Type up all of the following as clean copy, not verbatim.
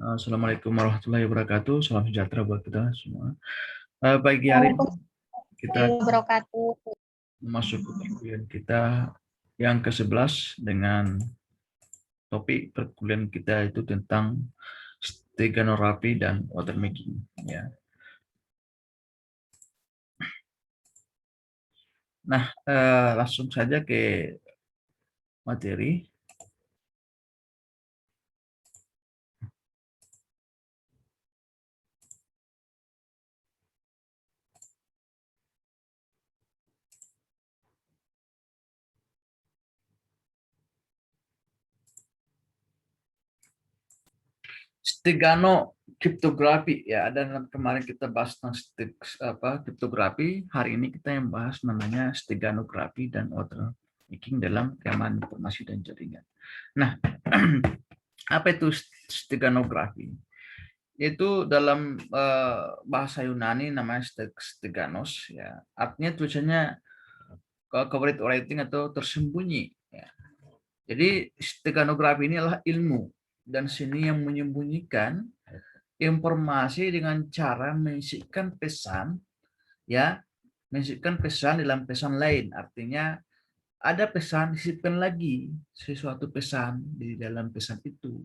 Assalamualaikum warahmatullahi wabarakatuh. Salam sejahtera buat kita semua. Pagi hari ini kita Wabarakatuh. masuk ke perkuliahan kita yang ke-11 dengan topik perkuliahan kita itu tentang steganografi dan watermaking. Ya. Nah, langsung saja ke materi. Steganokriptografi ya, dan kemarin kita bahas tentang kriptografi. Hari ini kita yang bahas namanya steganografi dan watermaking dalam keamanan informasi dan jaringan. Nah, apa itu steganografi? Itu dalam bahasa Yunani namanya steganos ya. Artinya tulisannya covered writing atau tersembunyi ya. Jadi steganografi ini adalah ilmu dan seni yang menyembunyikan informasi dengan cara menyisipkan pesan ya, menyisipkan pesan dalam pesan lain. Artinya ada pesan disisipkan lagi sesuatu pesan di dalam pesan itu.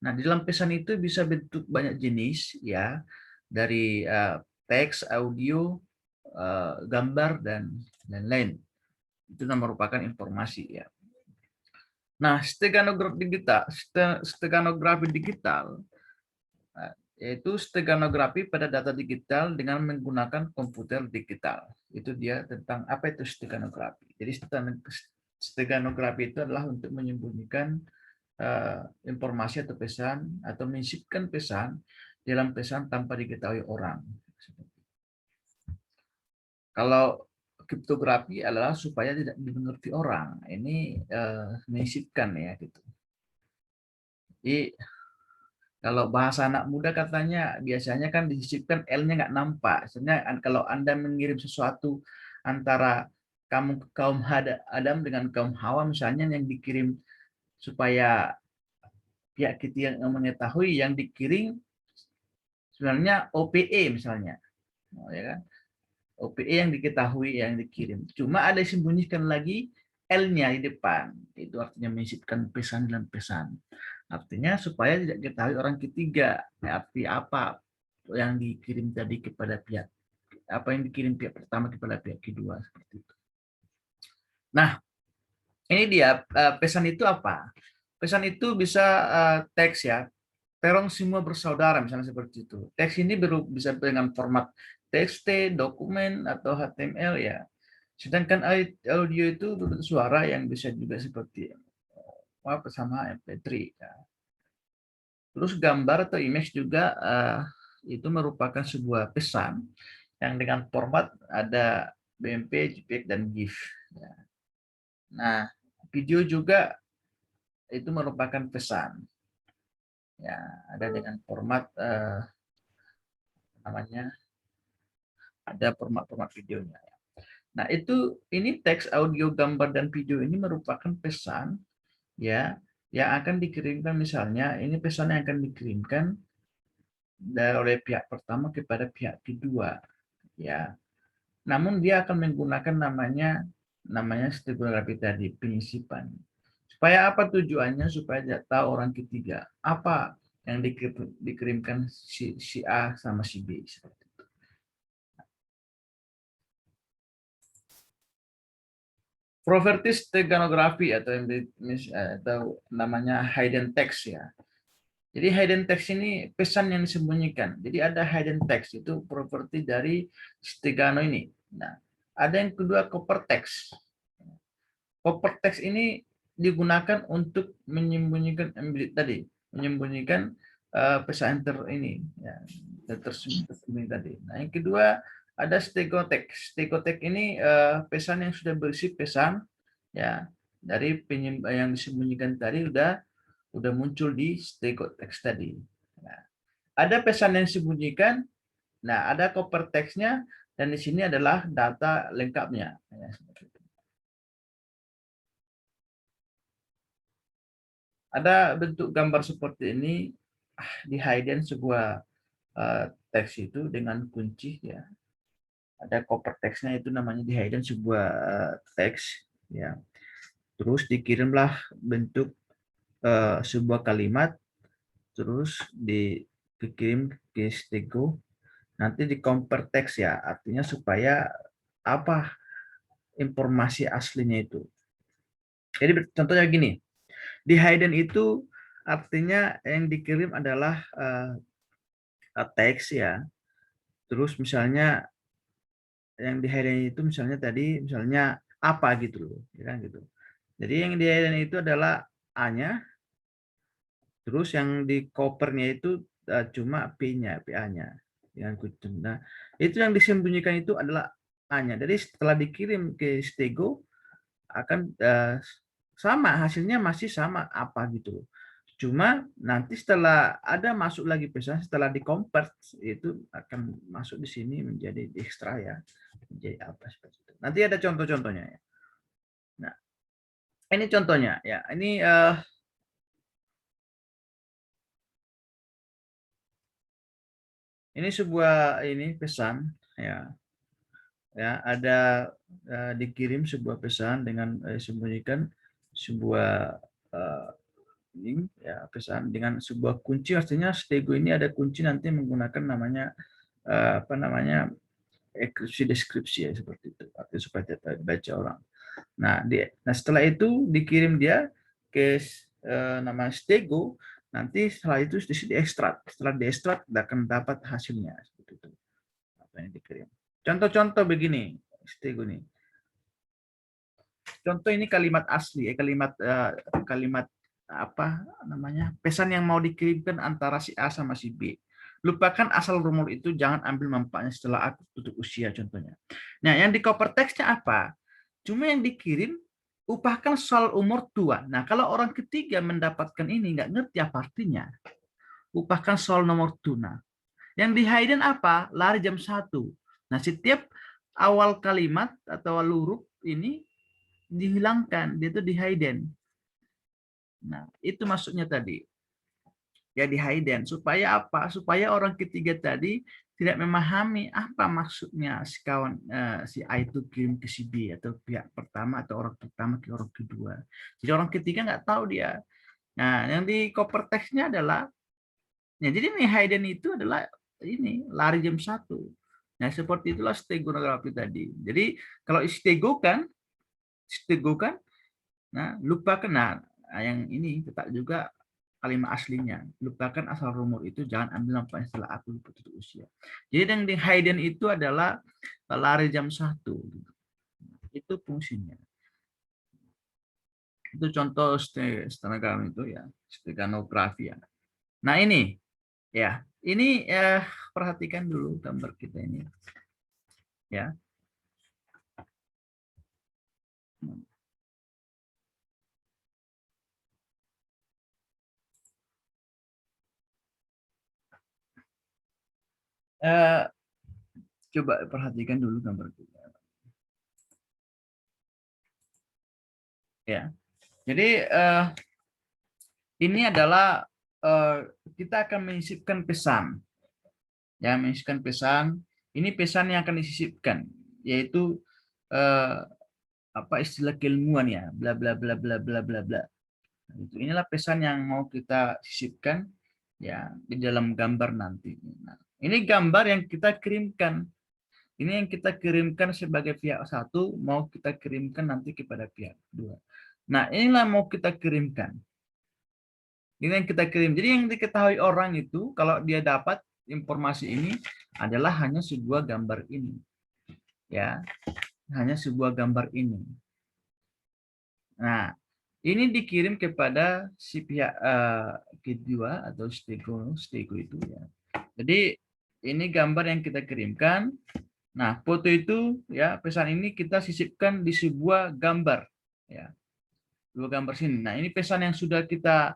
Nah, di dalam pesan itu bisa bentuk banyak jenis ya, dari teks, audio, gambar dan lain-lain. Itu merupakan informasi ya. Nah, steganografi digital yaitu steganografi pada data digital dengan menggunakan komputer digital. Itu dia tentang apa itu steganografi. Jadi steganografi itu adalah untuk menyembunyikan informasi atau pesan atau menyisipkan pesan dalam pesan tanpa diketahui orang. Kalau kriptografi adalah supaya tidak dimengerti orang. Ini menyisipkan ya gitu. Jadi kalau bahasa anak muda katanya biasanya kan disisipkan L-nya nggak nampak. Sebenarnya kalau Anda mengirim sesuatu antara kamu kaum Adam dengan kaum Hawa misalnya yang dikirim supaya pihak kita yang mengetahui yang dikirim sebenarnya OPE misalnya. Ya kan? OPE yang diketahui yang dikirim. Cuma ada disembunyikan lagi L-nya di depan. Itu artinya menyisipkan pesan dan pesan. Artinya supaya tidak diketahui orang ketiga. Arti apa yang dikirim tadi kepada pihak, apa yang dikirim pihak pertama kepada pihak kedua, seperti itu. Nah, ini dia pesan itu apa? Pesan itu bisa teks ya. Terong semua bersaudara misalnya seperti itu. Teks ini bisa dengan format TXT, dokumen atau HTML ya. Sedangkan audio itu suara yang bisa juga seperti sama MP3 ya. Terus gambar atau image juga itu merupakan sebuah pesan yang dengan format ada BMP, JPEG, dan GIF. Ya. Nah, video juga itu merupakan pesan. Ya, ada dengan format namanya ada format-format videonya. Nah, ini teks, audio, gambar, dan video ini merupakan pesan ya yang akan dikirimkan, misalnya ini pesan yang akan dikirimkan oleh pihak pertama kepada pihak kedua ya. Namun dia akan menggunakan namanya stenografi tadi, penyisipan. Supaya apa tujuannya? Supaya tidak tahu orang ketiga apa yang dikirimkan si A sama si B seperti itu. Properti steganografi atau namanya hidden text ya. Jadi hidden text ini pesan yang disembunyikan. Jadi ada hidden text, itu properti dari stegano ini. Nah, ada yang kedua cover text. Cover text ini digunakan untuk menyembunyikan tadi, menyembunyikan pesan ini ya, tersembunyi tadi. Nah, yang kedua ada stegotext. Stegotext ini pesan yang sudah berisi pesan ya dari yang disembunyikan tadi udah muncul di stegotext tadi. Nah, ada pesan yang disembunyikan, nah ada cover text-nya, dan di sini adalah data lengkapnya. Ya, Ada bentuk gambar seperti ini di hidden sebuah teks itu dengan kunci ya. Ada cover teksnya itu namanya di hidden sebuah teks ya. Terus dikirimlah bentuk sebuah kalimat, terus dikirim ke Stego, nanti di convert teks ya, artinya supaya apa informasi aslinya itu. Jadi contohnya gini, di hidden itu artinya yang dikirim adalah teks ya. Terus misalnya yang di hidden itu misalnya tadi misalnya apa gitu loh, ya kan gitu. Jadi yang di hidden itu adalah A-nya, terus yang di covernya itu cuma P-nya, PA-nya. Yang kucing. Nah, itu yang disembunyikan itu adalah A-nya. Jadi setelah dikirim ke Stego akan sama, hasilnya masih sama apa gitu. Cuma nanti setelah ada masuk lagi pesan, setelah di convert itu akan masuk di sini menjadi di ekstra ya, menjadi apa seperti itu. Nanti ada contoh-contohnya ya. Nah, ini contohnya ya. Ini sebuah ini pesan ya. Ya, ada dikirim sebuah pesan dengan sembunyikan sebuah link ya, pesan dengan sebuah kunci, artinya Stego ini ada kunci nanti menggunakan namanya apa namanya ekripsi deskripsi ya, seperti itu artinya supaya tidak dibaca orang. Nah, setelah itu dikirim dia ke nama Stego, nanti setelah itu diekstrak, setelah diekstrak akan dapat hasilnya seperti itu apa yang dikirim. Contoh-contoh begini Stego nih. Contoh ini kalimat asli, kalimat apa namanya pesan yang mau dikirimkan antara si A sama si B. Lupakan asal rumor itu, jangan ambil manfaatnya setelah aku tutup usia contohnya. Nah, yang di cover teksnya apa? Cuma yang dikirim upahkan soal umur tua. Nah, kalau orang ketiga mendapatkan ini nggak ngerti apa artinya. Upahkan soal nomor tuna. Yang di hidden apa? Lari jam 1. Nah, setiap awal kalimat atau awal huruf ini dihilangkan, dia itu di hidden. Nah, itu maksudnya tadi. Ya di hidden. Supaya apa? Supaya orang ketiga tadi tidak memahami apa maksudnya si kawan si A itu kirim ke si B atau pihak pertama atau orang pertama ke orang kedua. Jadi orang ketiga nggak tahu dia. Nah, yang di cover text-nya adalah ya, jadi ini hidden itu adalah ini lari jam 1. Nah, seperti itulah stegografi tadi. Jadi kalau stegokan, nah lupakan. Nah, yang ini tetap juga kalimat aslinya. Lupakan asal rumor itu, jangan ambil manfaatnya setelah aku tutup usia. Jadi yang di hidden itu adalah lari jam 1. Itu fungsinya. Itu contoh stenogram itu ya, stenografi ya. Nah ini ya, ini perhatikan dulu gambar kita ini ya. Eh, Coba perhatikan dulu gambar kita ya. Jadi ini adalah kita akan menyisipkan pesan ya, menyisipkan pesan. Ini pesan yang akan disisipkan, yaitu apa istilah keilmuan ya, bla bla bla bla bla bla bla. Inilah pesan yang mau kita sisipkan ya di dalam gambar nanti. Nah, ini gambar yang kita kirimkan. Ini yang kita kirimkan sebagai pihak satu, mau kita kirimkan nanti kepada pihak dua. Nah, inilah mau kita kirimkan. Ini yang kita kirim. Jadi yang diketahui orang itu kalau dia dapat informasi ini adalah hanya sebuah gambar ini. Ya, hanya sebuah gambar ini. Nah, ini dikirim kepada si pihak kedua atau stego itu ya. Jadi ini gambar yang kita kirimkan. Nah, foto itu ya, pesan ini kita sisipkan di sebuah gambar ya. Dua gambar sini. Nah, ini pesan yang sudah kita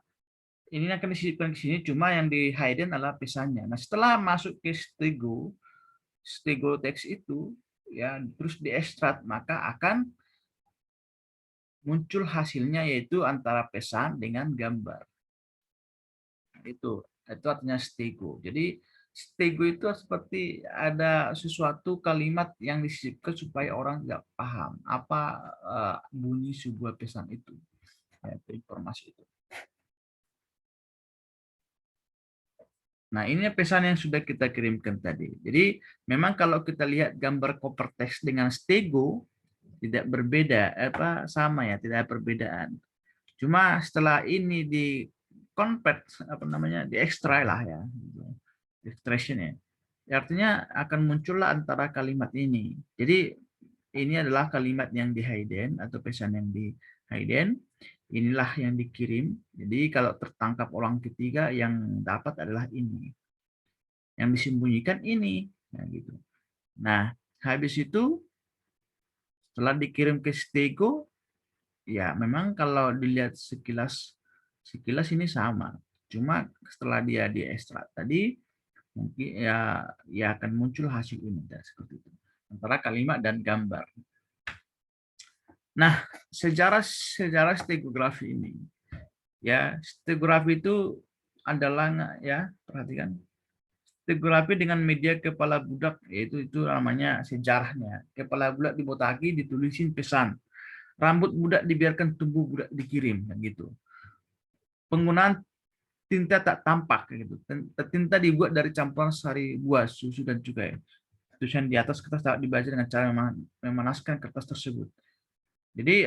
ini akan disisipkan ke sini, cuma yang di hidden adalah pesannya. Nah, setelah masuk ke stego teks itu ya, terus diekstrak, maka akan muncul hasilnya yaitu antara pesan dengan gambar. Itu artinya stego. Jadi stego itu seperti ada sesuatu kalimat yang disisipkan supaya orang tidak paham apa bunyi sebuah pesan itu, yaitu informasi itu. Nah, ini pesan yang sudah kita kirimkan tadi. Jadi, memang kalau kita lihat gambar cover text dengan stego tidak berbeda, sama ya, tidak ada perbedaan. Cuma setelah ini di convert, diekstrak lah ya, extraction ya. Artinya akan muncullah antara kalimat ini. Jadi ini adalah kalimat yang di hidden atau pesan yang di hidden. Inilah yang dikirim. Jadi kalau tertangkap orang ketiga yang dapat adalah ini. Yang disembunyikan ini. Nah, gitu. Nah, habis itu setelah dikirim ke stego, ya memang kalau dilihat sekilas ini sama. Cuma setelah dia diekstrak tadi, mungkin ya akan muncul hasil ini seperti itu. Antara kalimat dan gambar. Nah, sejarah stegografi ini, ya stegografi itu adalah ya perhatikan stegografi dengan media kepala budak, yaitu itu namanya sejarahnya. Kepala budak dibotaki, ditulisin pesan. Rambut budak dibiarkan tumbuh, budak dikirim, gitu. Penggunaan tinta tak tampak, gitu. Tinta dibuat dari campuran sari buah, susu dan cukai. Tulisan di atas kertas dapat dibaca dengan cara memanaskan kertas tersebut. Jadi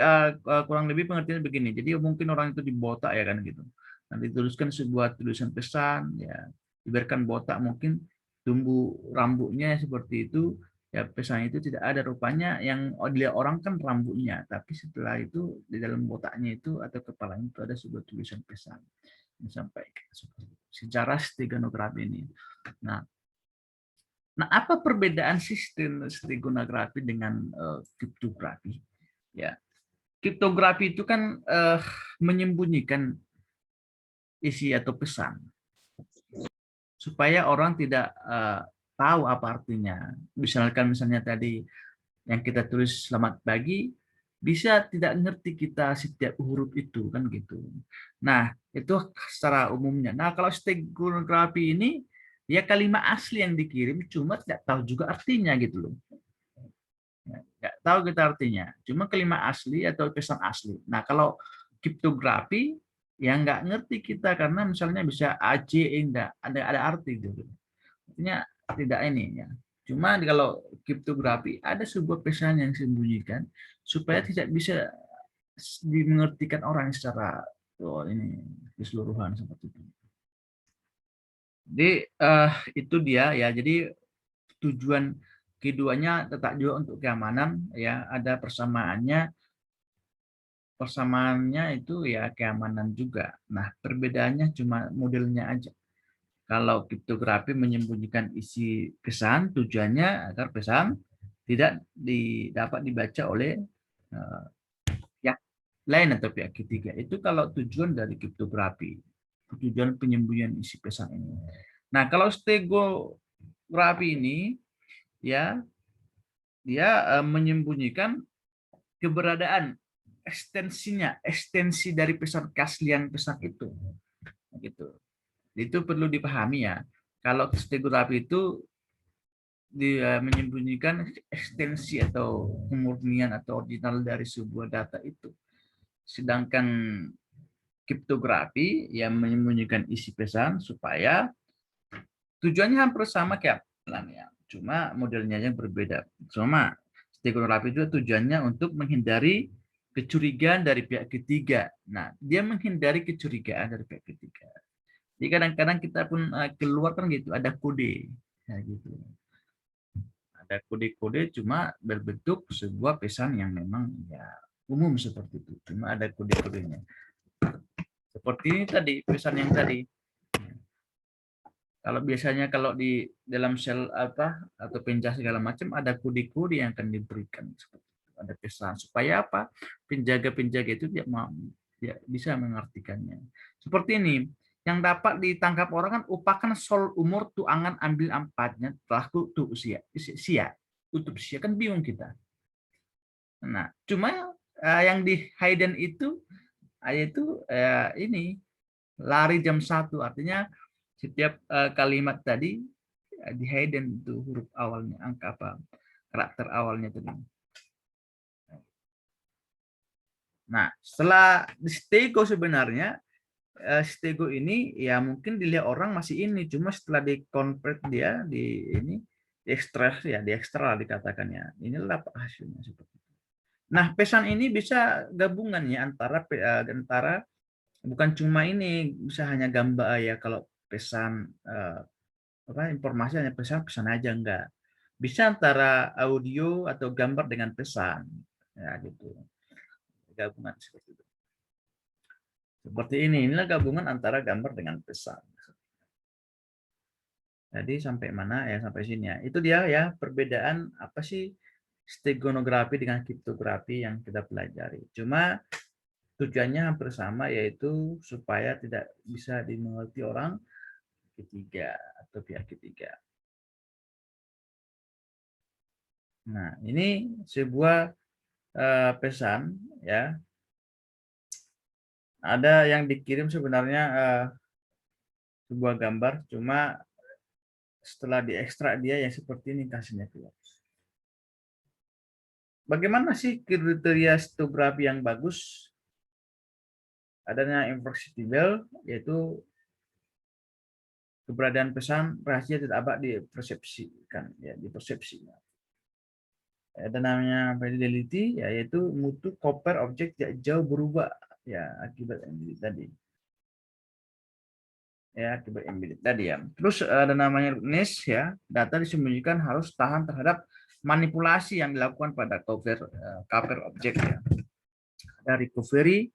kurang lebih pengertian begini. Jadi mungkin orang itu dibotak ya kan gitu. Nanti tuliskan sebuah tulisan pesan, ya dibiarkan botak, mungkin tumbuh rambutnya seperti itu. Ya pesan itu tidak ada rupanya yang dilihat orang kan rambutnya, tapi setelah itu di dalam botaknya itu atau kepalanya itu ada sebuah tulisan pesan yang disampaikan. Sejarah stenografi ini. Nah, apa perbedaan sistem stenografi dengan kriptografi? Ya, kriptografi itu kan menyembunyikan isi atau pesan supaya orang tidak tahu apa artinya. Misalnya tadi yang kita tulis selamat pagi, bisa tidak ngerti kita setiap huruf itu kan gitu. Nah, itu secara umumnya. Nah, kalau stenografi ini ya kalimat asli yang dikirim, cuma tidak tahu juga artinya gitu loh. Nggak tahu kita artinya, cuma kalimat asli atau pesan asli. Nah, kalau kriptografi yang nggak ngerti kita karena misalnya bisa AJ enggak ada arti gitu. Artinya tidak ini ya. Cuma kalau kriptografi ada sebuah pesan yang disembunyikan supaya tidak bisa dimengertikan orang secara ini keseluruhan seperti itu. Jadi itu dia ya. Jadi tujuan keduanya tetap juga untuk keamanan ya, ada persamaannya itu ya keamanan juga. Nah, perbedaannya cuma modelnya aja. Kalau kriptografi menyembunyikan isi pesan, tujuannya agar pesan tidak dapat dibaca oleh pihak lain atau pihak ketiga. Itu kalau tujuan dari kriptografi, tujuan penyembunyian isi pesan ini. Nah, kalau stegografi ini ya dia menyembunyikan keberadaan ekstensi dari pesan keaslian pesan itu, gitu. Itu perlu dipahami ya. Kalau stegografi itu dia menyembunyikan ekstensi atau kemurnian atau original dari sebuah data itu. Sedangkan kriptografi yang menyembunyikan isi pesan supaya tujuannya hampir sama kayak ya. Cuma modelnya yang berbeda. Cuma stegografi itu tujuannya untuk menghindari kecurigaan dari pihak ketiga. Nah, dia menghindari kecurigaan dari pihak ketiga. Jadi kadang-kadang kita pun keluar kan gitu, ada kode, ya gitu. Ada kode-kode cuma berbentuk sebuah pesan yang memang ya umum seperti itu. Cuma ada kode-kodenya. Seperti ini tadi pesan yang tadi. Kalau biasanya kalau di dalam sel atau penjah segala macam ada kode-kode yang akan diberikan seperti itu. Ada pesan supaya apa? Penjaga-penjaga itu dia bisa mengartikannya. Seperti ini, yang dapat ditangkap orang kan upakan sol umur tu angan ambil ampatnya telah tu usia sia tutup usia kan bingung kita. Nah, cuma yang di hidden itu yaitu ini lari jam 1, artinya setiap kalimat tadi di hidden itu huruf awalnya, angka apa, karakter awalnya tadi. Nah, setelah di stego sebenarnya, stego ini ya mungkin dilihat orang masih ini, cuma setelah di-convert dia di ini, diekstrak ya, diekstrak dikatakannya. Inilah hasilnya seperti itu. Nah, pesan ini bisa gabungan ya antara bukan cuma ini, bisa hanya gambar ya, kalau pesan informasi hanya pesan aja enggak. Bisa antara audio atau gambar dengan pesan. Ya gitu. Gabungan seperti itu. Seperti ini, inilah gabungan antara gambar dengan pesan. Jadi sampai mana ya, sampai sini ya. Itu dia ya perbedaan apa sih stegonografi dengan kriptografi yang kita pelajari. Cuma tujuannya hampir sama, yaitu supaya tidak bisa dimengerti orang ketiga atau pihak ketiga. Nah, ini sebuah pesan ya. Ada yang dikirim sebenarnya sebuah gambar, cuma setelah diekstrak dia yang seperti ini kasihnya keluar. Bagaimana sih kriteria stereografi yang bagus? Adanya inflexible, yaitu keberadaan pesan rahasia tidak dapat dipersepsikan, ya dipersepsi. Ada namanya fidelity, yaitu mutu koper objek tidak jauh berubah ya akibat embedded tadi. Ya akibat embedded tadi ya. Terus ada namanya rootedness ya, data disembunyikan harus tahan terhadap manipulasi yang dilakukan pada cover objek ya. Ada recovery,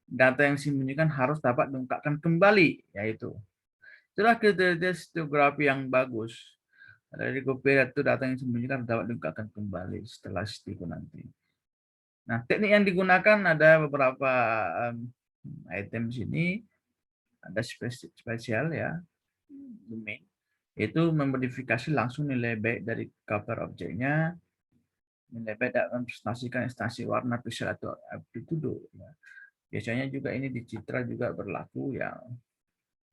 data yang disembunyikan harus dapat diungkapkan kembali, yaitu itulah kriteria stereografi yang bagus. Ada recovery itu data yang disembunyikan dapat diungkapkan kembali setelah stego nanti. Nah, teknik yang digunakan ada beberapa item di sini. Ada spesial ya, domain. Itu memodifikasi langsung nilai baik dari cover objeknya, nilai baik dapat mempresentasikan instansi warna, pixel atau amplitudo. Ya. Biasanya juga ini di Citra juga berlaku ya,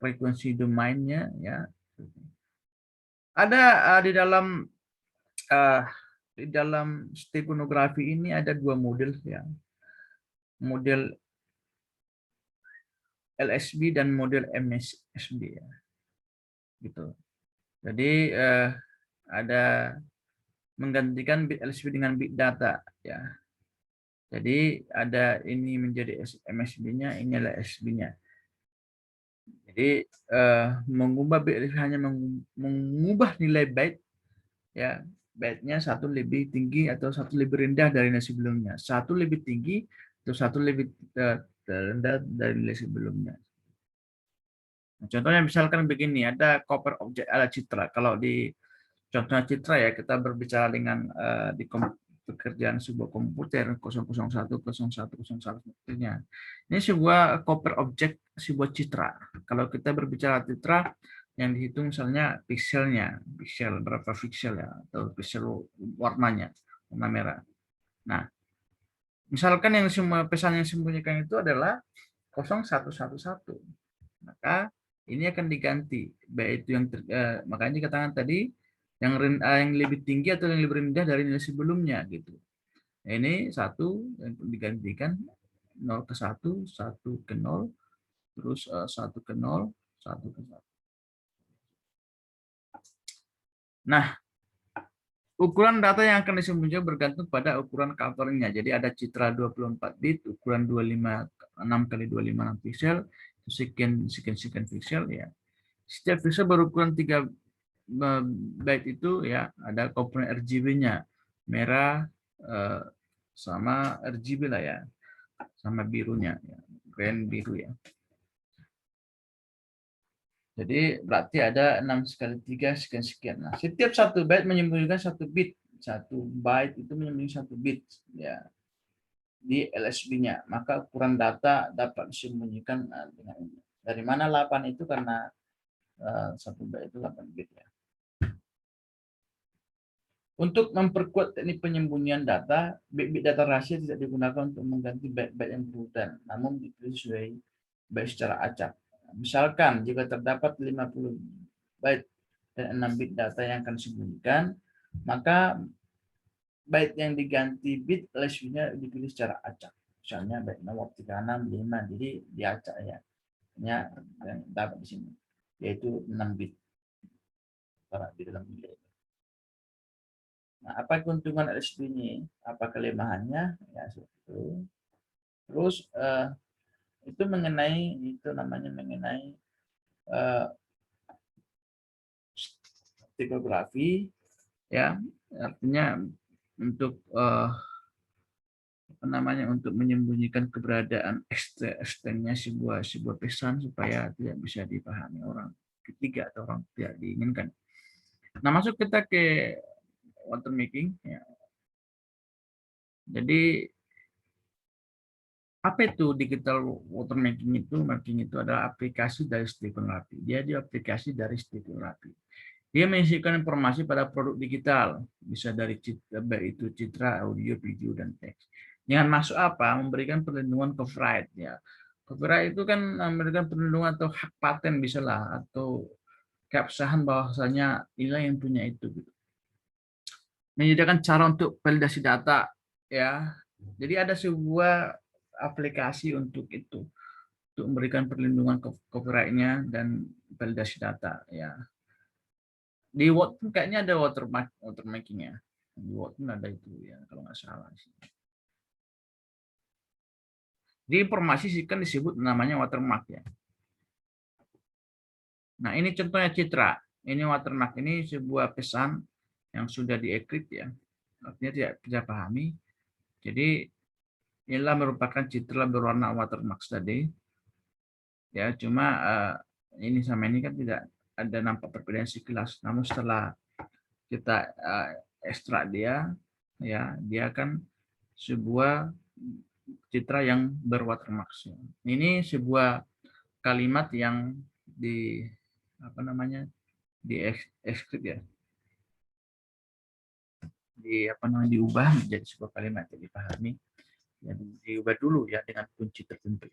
frekuensi domainnya ya. Ada di dalam stegonografi ini ada dua model ya, model LSB dan model MSB ya, gitu. Jadi ada menggantikan bit LSB dengan bit data ya. Jadi ada ini menjadi MSB-nya, ini adalah SB-nya. Jadi mengubah bit LSB hanya mengubah nilai byte ya, byte-nya satu lebih tinggi atau satu lebih rendah dari nilai sebelumnya, satu lebih tinggi atau satu lebih rendah dari nilai sebelumnya. Nah, contohnya misalkan begini, ada cover objek ala Citra. Kalau di contohnya Citra ya, kita berbicara dengan di pekerjaan sebuah komputer 001, 01, 01 sepertinya. Ini sebuah cover objek sebuah Citra. Kalau kita berbicara Citra, yang dihitung misalnya pixelnya, pixel berapa pixel ya, atau pixel warnanya, warna merah. Nah, misalkan yang semua pesan yang disembunyikan itu adalah 0111, maka ini akan diganti, baik itu yang makanya dikatakan tadi yang lebih tinggi atau yang lebih rendah dari nilai sebelumnya gitu. Nah, ini satu yang digantikan 0 ke 1, 1 ke 0, terus 1 ke 0, 1 ke 1. Nah, ukuran data yang akan disembunyikan bergantung pada ukuran covernya. Jadi ada Citra 24 bit, ukuran 6 kali 25 pixel, sekian pixel ya. Setiap pixel berukuran 3 byte itu ya, ada komponen RGB-nya, merah sama RGB lah ya, sama birunya, ya. Green biru ya. Jadi berarti ada 6 kali 3 sekian. Nah, setiap satu byte menyembunyikan satu bit. Satu byte itu menyembunyikan satu bit ya di LSB-nya. Maka ukuran data dapat disembunyikan dengan ini. Dari mana 8 itu, karena satu byte itu 8 bit ya. Untuk memperkuat teknik penyembunyian data, bit-bit data rahasia tidak digunakan untuk mengganti byte-byte yang berurutan, namun dipilih sesuai byte secara acak. Misalkan, jika terdapat 50 byte dan 6 bit data yang akan disembunyikan, maka byte yang diganti bit lesbinya dipilih secara acak. Misalnya byte nomor 3655, jadi diacak ya. Yang dapat di sini, yaitu 6 bit di dalam nilai. Nah, apa keuntungan LSD ini? Apa kelemahannya? Ya, itu. Terus itu mengenai itu namanya mengenai tipografi, ya, artinya untuk apa namanya untuk menyembunyikan keberadaan eksternnya sebuah pesan supaya tidak bisa dipahami orang ketiga atau orang tidak diinginkan. Nah, masuk kita ke watermarking, ya. Jadi apa itu digital watermarking itu? Marking itu adalah aplikasi dari Stephen Rapi. Dia aplikasi dari Stephen Rapi. Dia mengisikan informasi pada produk digital, bisa dari citra, baik itu citra, audio, video, dan teks. Dengan masuk apa? Memberikan perlindungan copyright. Ya. Copyright itu kan memberikan perlindungan atau hak paten bisa lah, atau keabsahan bahwasanya inilah yang punya itu. Gitu. Menyediakan cara untuk validasi data, ya. Jadi ada sebuah aplikasi untuk itu, untuk memberikan perlindungan copyright-nya dan validasi data, ya. Di Word pun kayaknya ada watermarking-nya. Di Word pun ada itu ya, kalau nggak salah. Di informasi sih kan disebut namanya watermark ya. Nah, ini contohnya citra. Ini watermark, ini sebuah pesan yang sudah di-encrypt ya. Artinya tidak bisa pahami. Jadi inilah merupakan citra berwarna watermark tadi. Ya, cuma ini sama ini kan tidak ada nampak perbedaan sekilas. Namun setelah kita ekstrak dia, ya dia akan sebuah citra yang berwatermark. Ini sebuah kalimat yang di apa namanya di ekskrit ya, di apa namanya diubah menjadi sebuah kalimat yang dipahami. Ya, diubah dulu ya dengan kunci tertentu.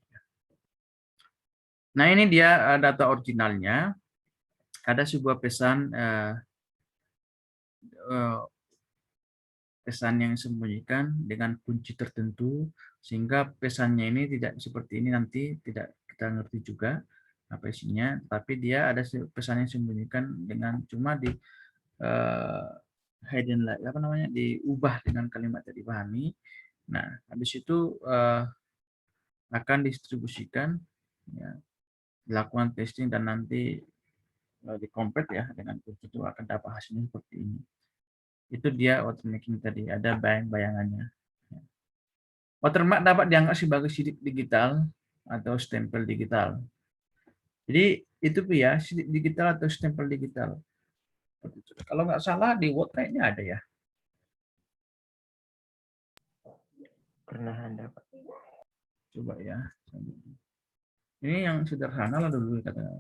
Nah, ini dia data originalnya. Ada sebuah pesan pesan yang disembunyikan dengan kunci tertentu, sehingga pesannya ini tidak seperti ini, nanti tidak kita ngerti juga apa isinya, tapi dia ada pesan yang disembunyikan dengan cuma di hidden, apa namanya, diubah dengan kalimat yang dipahami. Nah, habis itu akan distribusikan, ya, dilakukan testing dan nanti dikompet ya dengan kunci itu akan dapat hasilnya seperti ini. Itu dia watermarking tadi, ada bayangannya. Watermark dapat dianggap sebagai sidik digital atau stempel digital. Jadi itu ya, sidik digital atau stempel digital. Kalau nggak salah di Word kayaknya ada ya. Pernah ada, Pak. Coba ya. Ini yang sederhana lah dulu katanya.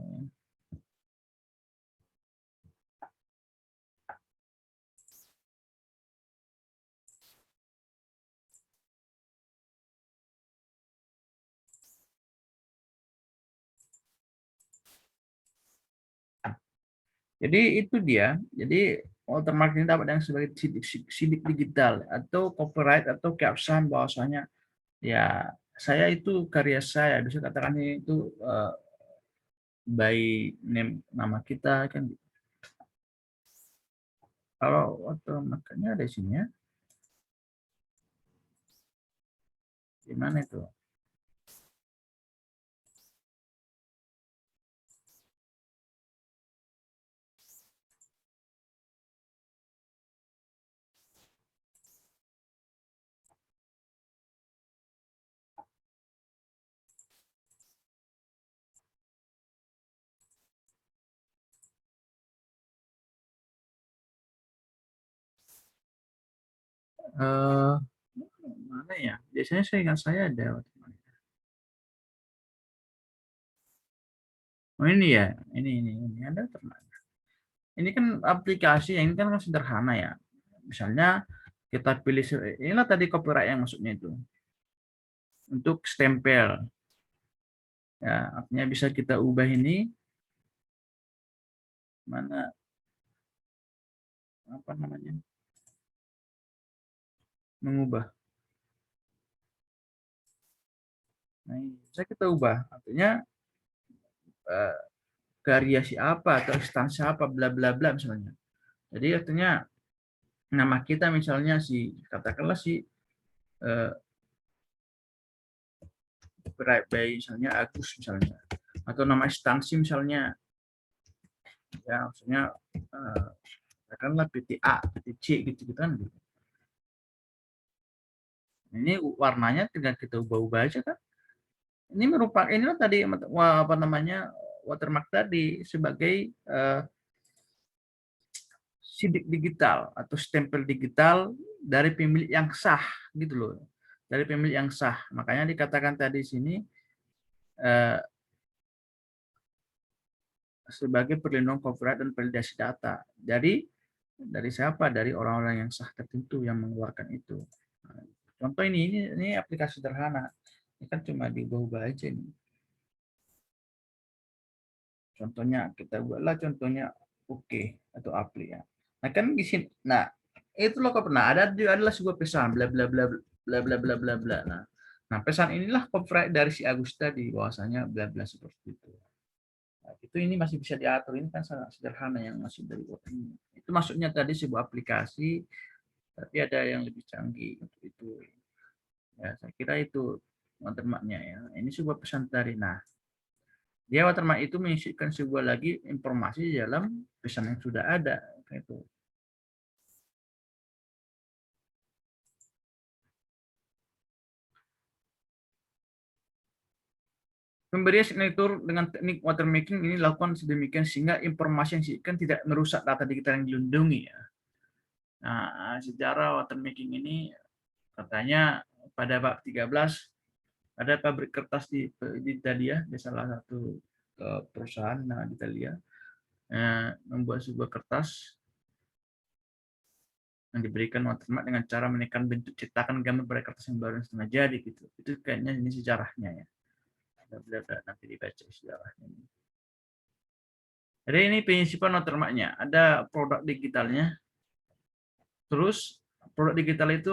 Jadi itu dia. Jadi watermark ini dapat yang sebagai sidik digital atau copyright atau keabsahan bahwasanya ya saya itu karya saya, bisa katakan itu by name, nama kita kan. Kalau watermarknya ada di sini ya. Gimana itu? Eh, mana ya? Biasanya saya ingat saya ada watermark. Oh ini ya, ini ada watermark. Ini kan aplikasi, yang ini kan sederhana ya. Misalnya kita pilih, inilah tadi copyright yang maksudnya itu untuk stempel. Ya, artinya bisa kita ubah ini mana apa namanya? Mengubah. Nah, ini bisa kita ubah. Artinya variasi apa atau instansi apa bla bla bla misalnya. Jadi artinya nama kita misalnya si katakanlah si copyright by misalnya Agus misalnya, atau nama instansi misalnya ya maksudnya katakanlah PT A, PT C gitu kan. Ini warnanya tinggal kita ubah-ubah aja kan. Ini merupakan ini tadi apa namanya watermark tadi sebagai sidik digital atau stempel digital dari pemilik yang sah gitu loh. Dari pemilik yang sah. Makanya dikatakan tadi sini sebagai perlindungan copyright dan validasi data. Jadi dari siapa? Dari orang-orang yang sah tertentu yang mengeluarkan itu. Nah, contoh ini aplikasi sederhana. Ini kan cuma diubah-ubah aja nih. Contohnya kita buatlah contohnya oke atau apply ya. Nah kan di sini, nah itu loh kok pernah adalah sebuah pesan bla bla bla bla bla bla bla bla. Nah pesan inilah copyright dari si Agus tadi bahwasanya bla bla seperti itu. Nah, itu ini masih bisa diatur, ini kan sangat sederhana yang masih dari ini. Itu maksudnya tadi sebuah aplikasi, tapi ada yang lebih canggih untuk itu. Ya saya kira itu watermarknya ya. Ini sebuah pesan tadi. Nah dia watermark itu mengisikan sebuah lagi informasi di dalam pesan yang sudah ada. Itu. Pemberian signatur dengan teknik watermarking ini dilakukan sedemikian sehingga informasi yang diisikan tidak merusak data digital yang dilindungi. Ya. Nah, sejarah watermarking ini katanya pada bab 13 ada pabrik kertas di Italia, di salah satu perusahaan di Italia, membuat sebuah kertas yang diberikan watermark dengan cara menekan bentuk cetakan gambar pada kertas yang baru setengah jadi gitu. Itu kayaknya ini sejarahnya ya. Nanti dibaca sejarahnya. Jadi ini prinsipal watermarknya. Ada produk digitalnya. Terus produk digital itu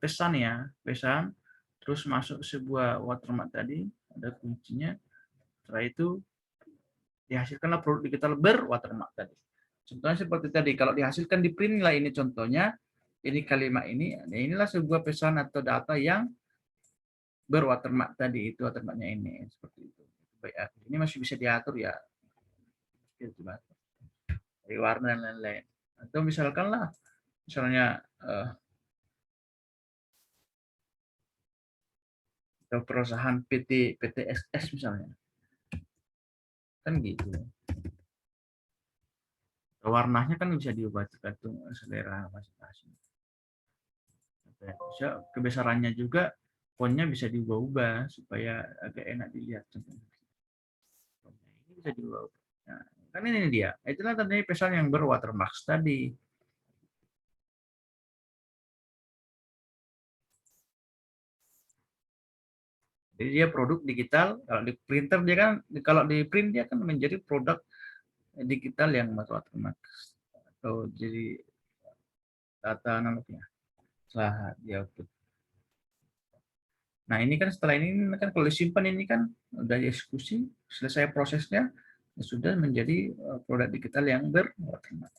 pesan ya, pesan. Terus masuk sebuah watermark tadi, ada kuncinya. Setelah itu dihasilkanlah produk digital berwatermark tadi. Contohnya seperti tadi, kalau dihasilkan di print lah ini contohnya, ini kalimat ini, inilah sebuah pesan atau data yang berwatermark tadi, itu watermarknya ini seperti itu. Baik, ini masih bisa diatur ya, dari warna dan lain-lain. Atau misalkan lah, misalnya atau perusahaan PTSS misalnya, kan gitu. Warnanya kan bisa diubah tergantung selera masing-masing. Kebesarannya juga fontnya bisa diubah-ubah supaya agak enak dilihat. Ini bisa diubah. Nah, kan ini dia. Itulah tadi pesan yang berwatermark tadi. Jadi dia produk digital. Kalau di printer dia kan, kalau di print dia kan menjadi produk digital yang berwatermark atau jadi data analognya. Setelah dia output. Nah ini kan setelah ini kan kalau disimpan ini kan udah dieksekusi, selesai prosesnya sudah menjadi produk digital yang berwatermark.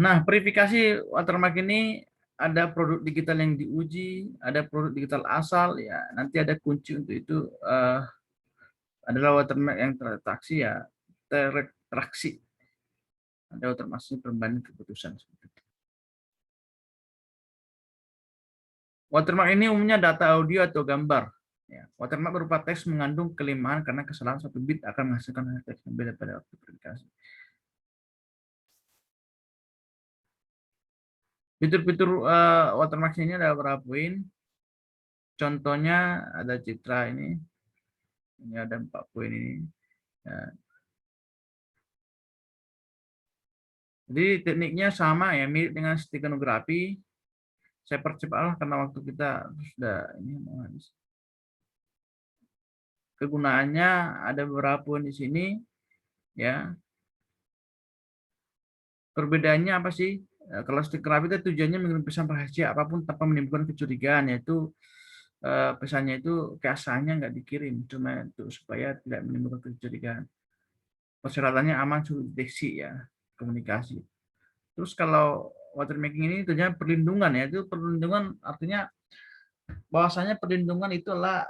Nah verifikasi watermark ini ada produk digital yang diuji, ada produk digital asal ya. Nanti ada kunci untuk itu adalah watermark yang terdeteksi ya terretraksi. Ada watermark perbanding keputusan. Watermark ini umumnya data audio atau gambar. Ya, watermark berupa teks mengandung kelemahan karena kesalahan satu bit akan menghasilkan teks yang beda pada waktu verifikasi. Fitur-fitur watermark ini ada beberapa poin. Contohnya ada citra ini. Ini ada 4 poin ini. Ya. Jadi tekniknya sama ya, mirip dengan steganografi. Saya percepatlah karena waktu kita sudah ini mau habis. Kegunaannya ada beberapa poin di sini ya. Perbedaannya apa sih? Kalau steganografi itu tujuannya mengirim pesan rahasia apapun tanpa menimbulkan kecurigaan, yaitu pesannya itu keasahannya nggak dikirim, cuma itu supaya tidak menimbulkan kecurigaan. Persyaratannya aman, sulit deteksi ya, komunikasi. Terus kalau watermarking ini tentunya perlindungan ya, itu perlindungan artinya bahwasanya perlindungan itu adalah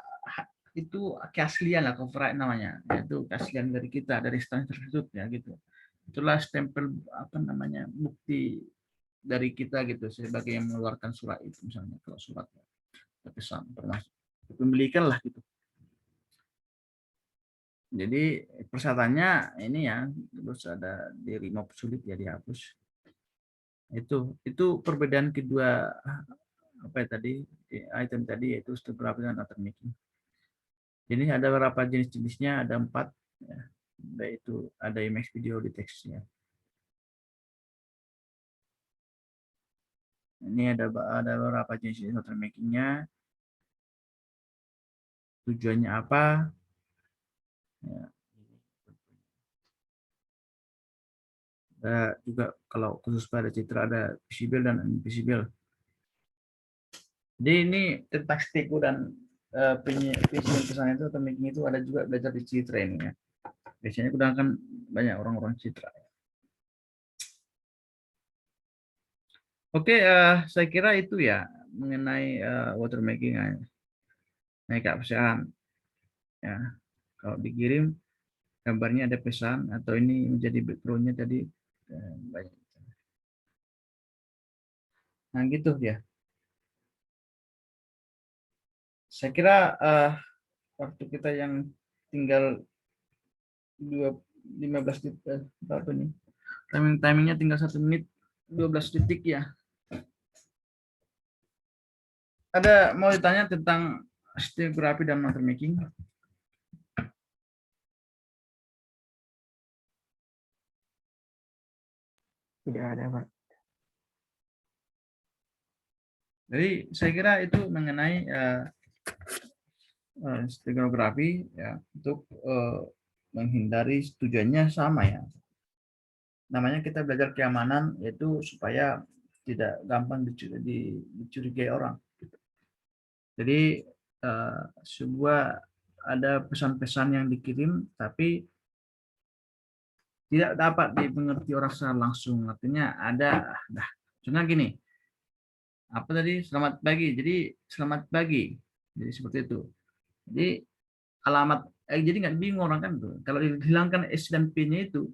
itu keaslian lah, copyright namanya, yaitu keaslian dari kita, dari instansi tersebut ya gitu. Itulah stempel apa namanya, bukti dari kita gitu sebagai yang mengeluarkan surat itu, misalnya kalau surat terkesan termasuk kepemilikan lah gitu. Jadi persyaratannya ini ya, terus ada di remove, sulit ya dihapus. Itu perbedaan kedua apa ya tadi, item tadi, yaitu steganografi dan watermarking. Jadi ada beberapa jenis-jenisnya, ada 4 ya. Yaitu ada image, video, di teksnya. Ini ada beberapa jenis watermarkingnya, tujuannya apa ya. Ada juga kalau khusus pada citra ada visible dan invisible. Jadi ini tentang stego dan pengisian pesan itu atau making itu ada juga belajar di citra ini ya. Biasanya gunakan banyak orang-orang citra. Oke, saya kira itu ya mengenai watermarking naik pesan ya. Kalau dikirim gambarnya ada pesan atau ini menjadi backgroundnya tadi banyak. Nah gitu ya. Saya kira waktu kita yang tinggal 15 detik berapa nih? Timingnya tinggal 1 menit 12 detik ya. Ada mau ditanya tentang stenografi dan watermarking? Tidak ada, Pak. Jadi saya kira itu mengenai stenografi ya, untuk menghindari, tujuannya sama ya. Namanya kita belajar keamanan, yaitu supaya tidak gampang dicurigai orang. Jadi sebuah ada pesan-pesan yang dikirim tapi tidak dapat dimengerti orang secara langsung. Artinya ada, contohnya gini, apa tadi, selamat pagi. Jadi selamat pagi. Jadi seperti itu. Jadi alamat, jadi nggak bingung orang kan tuh. Kalau dihilangkan S dan P-nya itu,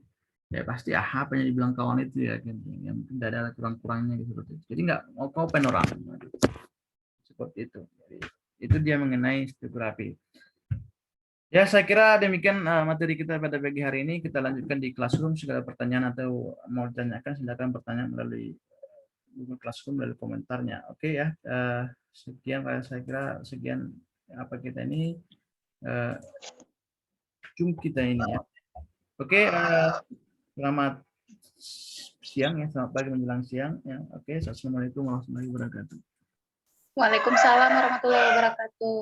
ya pasti apa yang dibilang kawan itu ya, yang tidak ada kurang-kurangnya gitu. Jadi nggak mau open orang. Seperti itu. Jadi, itu dia mengenai stenografi. Ya, saya kira demikian materi kita pada pagi hari ini. Kita lanjutkan di Classroom. Segala pertanyaan atau mau ditanyakan, silakan bertanya melalui Google Classroom, melalui komentarnya. Oke ya, sekian saya kira, sekian apa kita ini, Zoom kita ini ya. Oke, selamat siang ya, selamat pagi menjelang siang ya. Oke, assalamualaikum warahmatullahi wabarakatuh. Waalaikumsalam warahmatullahi wabarakatuh.